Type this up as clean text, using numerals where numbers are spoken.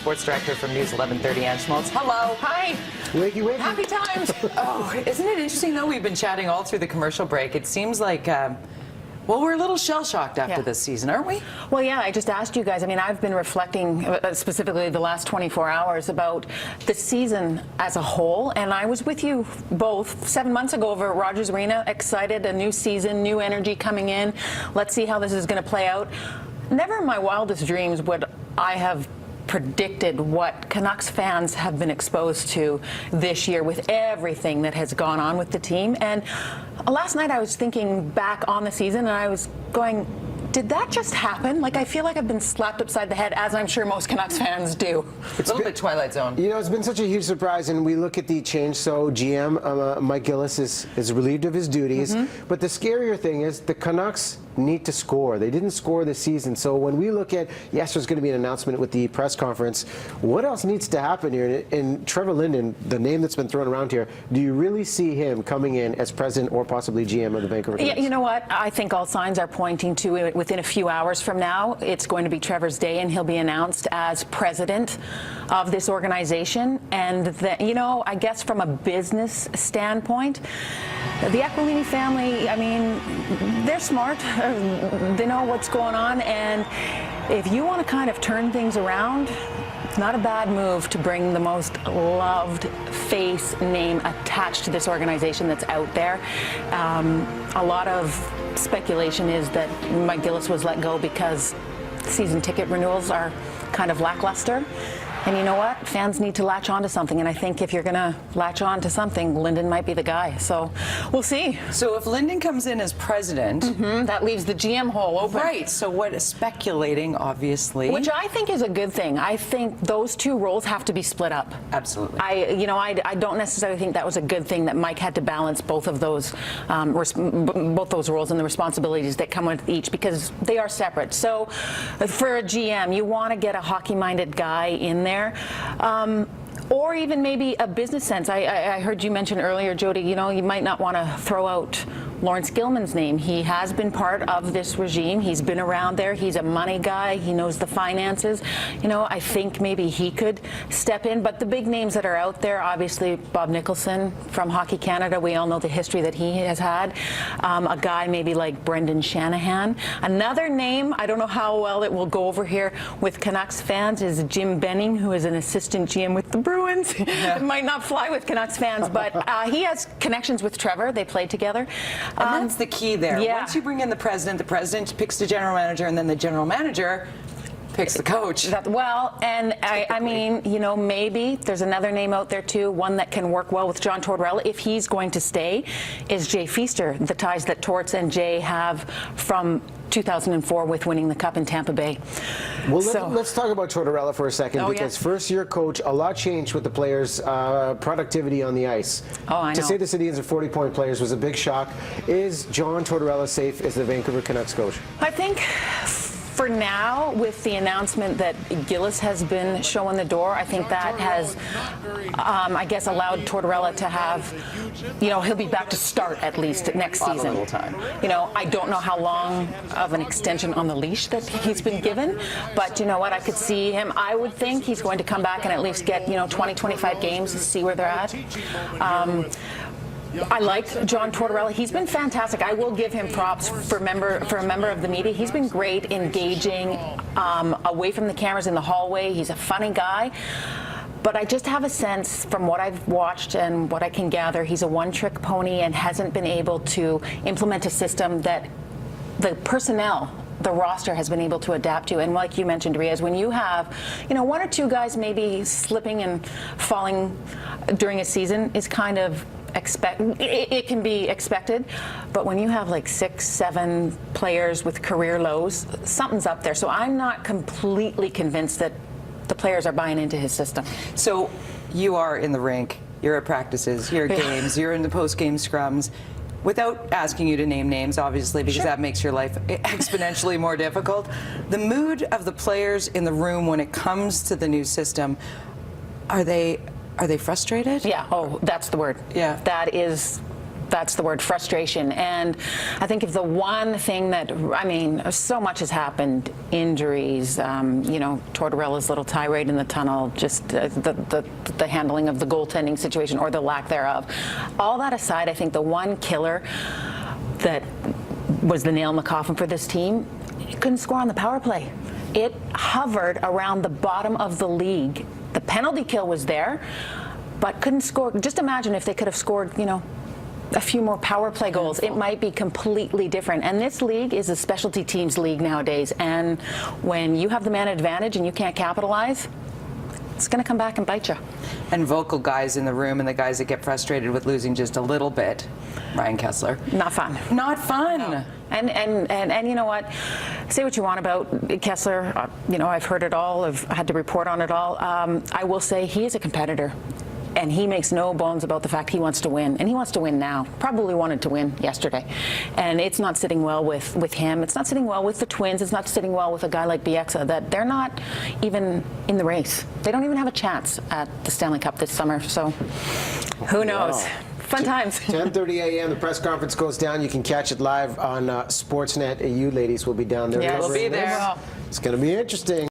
sports director from News 1130, Ann Schmaltz. Hello. Hi. Wakey, wakey. Happy times. Oh, isn't it interesting, though? We've been chatting all through the commercial break. It seems like, well, we're a little shell-shocked after this season, aren't we? Well, yeah, I just asked you guys. I mean, I've been reflecting specifically the last 24 hours about the season as a whole, and I was with you both 7 months ago over at Rogers Arena, excited, a new season, new energy coming in. Let's see how this is going to play out. Never in my wildest dreams would I have predicted what Canucks fans have been exposed to this year with everything that has gone on with the team. And last night I was thinking back on the season and I was going, did that just happen? Like, I feel like I've been slapped upside the head, as I'm sure most Canucks fans do. It's a little bit Twilight Zone. You know, it's been such a huge surprise, and we look at the change. So GM Mike Gillis is relieved of his duties. But the scarier thing is the Canucks need to score. They didn't score this season. So when we look at, yes, there's going to be an announcement with the press conference. What else needs to happen here? And Trevor Linden, the name that's been thrown around here, do you really see him coming in as president or possibly GM of the Vancouver Canucks? Yeah, you know what? I think all signs are pointing to it. Within a few hours from now, it's going to be Trevor's day, and he'll be announced as president of this organization. And, you know, I guess from a business standpoint, the Aquilini family, I mean, they're smart. They know what's going on, and if you want to kind of turn things around, it's not a bad move to bring the most loved face name attached to this organization that's out there. A lot of speculation is that Mike Gillis was let go because season ticket renewals are kind of lackluster. And you know what? Fans need to latch on to something. And I think if you're going to latch on to something, Linden might be the guy. So we'll see. So if Linden comes in as president... that leaves the GM hole open. Right. So what is speculating, obviously. Which I think is a good thing. I think those two roles have to be split up. Absolutely. I don't necessarily think that was a good thing that Mike had to balance both of those, both those roles and the responsibilities that come with each, because they are separate. So for a GM, you want to get a hockey-minded guy in there. Or even maybe a business sense. I heard you mention earlier, Jody, you know, you might not want to throw out Lawrence Gilman's name. He has been part of this regime. He's been around there. He's a money guy. He knows the finances. You know, I think maybe he could step in. But the big names that are out there, obviously Bob Nicholson from Hockey Canada. We all know the history that he has had. A guy maybe like Brendan Shanahan. Another name, I don't know how well it will go over here with Canucks fans, is Jim Benning, who is an assistant GM with the Bruins. It might not fly with Canucks fans, but he has connections with Trevor. They played together. And that's the key there. Yeah. Once you bring in the president picks the general manager, and then the general manager picks the coach. I mean, you know, maybe there's another name out there too, one that can work well with John Tortorella if he's going to stay, is Jay Feaster. The ties that Torts and Jay have from 2004 with winning the Cup in Tampa Bay. Well, let's talk about Tortorella for a second, because first-year coach, a lot changed with the players' productivity on the ice. Oh, I know. To say the Canadians are 40-point players was a big shock. Is John Tortorella safe as the Vancouver Canucks coach? I think for now, with the announcement that Gillis has been showing the door, I think that has, I guess, allowed Tortorella to have, you know, he'll be back to start at least next season. A little time. You know, I don't know how long of an extension on the leash that he's been given, but you know what, I could see him. I would think he's going to come back and at least get, you know, 20, 25 games to see where they're at. I like John Tortorella. He's been fantastic. I will give him props for a member of the media. He's been great engaging away from the cameras in the hallway. He's a funny guy. But I just have a sense from what I've watched and what I can gather, he's a one-trick pony and hasn't been able to implement a system that the personnel, the roster, has been able to adapt to. And like you mentioned, Riaz, when you have, you know, one or two guys maybe slipping and falling during a season is kind of it can be expected, but when you have like 6, 7 players with career lows, something's up there. So I'm not completely convinced that the players are buying into his system. So you are in the rink, you're at practices, you're at games, you're in the post-game scrums. Without asking you to name names, obviously, because that makes your life exponentially more difficult, the mood of the players in the room when it comes to the new system, are they frustrated? Yeah. Oh, that's the word. Yeah. That is That's the word, frustration. And I think if the one thing that, I mean, so much has happened, injuries, Tortorella's little tirade in the tunnel, just the handling of the goaltending situation or the lack thereof. All that aside, I think the one killer that was the nail in the coffin for this team, it couldn't score on the power play. It hovered around the bottom of the league. The penalty kill was there, but couldn't score. Just imagine if they could have scored, a few more power play goals. It might be completely different. And this league is a specialty teams league nowadays. And when you have the man advantage and you can't capitalize, it's going to come back and bite you. And vocal guys in the room and the guys that get frustrated with losing just a little bit. Ryan Kessler. Not fun. Not fun. No. And you know what? Say what you want about Kessler. I've heard it all. I've had to report on it all. I will say he is a competitor. And he makes no bones about the fact he wants to win. And he wants to win now. Probably wanted to win yesterday. And it's not sitting well with him. It's not sitting well with the Twins. It's not sitting well with a guy like Bieksa, that they're not even in the race. They don't even have a chance at the Stanley Cup this summer. So who knows? Wow. Fun times. 10:30 a.m. The press conference goes down. You can catch it live on Sportsnet. You ladies will be down there. Yes. We'll be there. It's going to be interesting.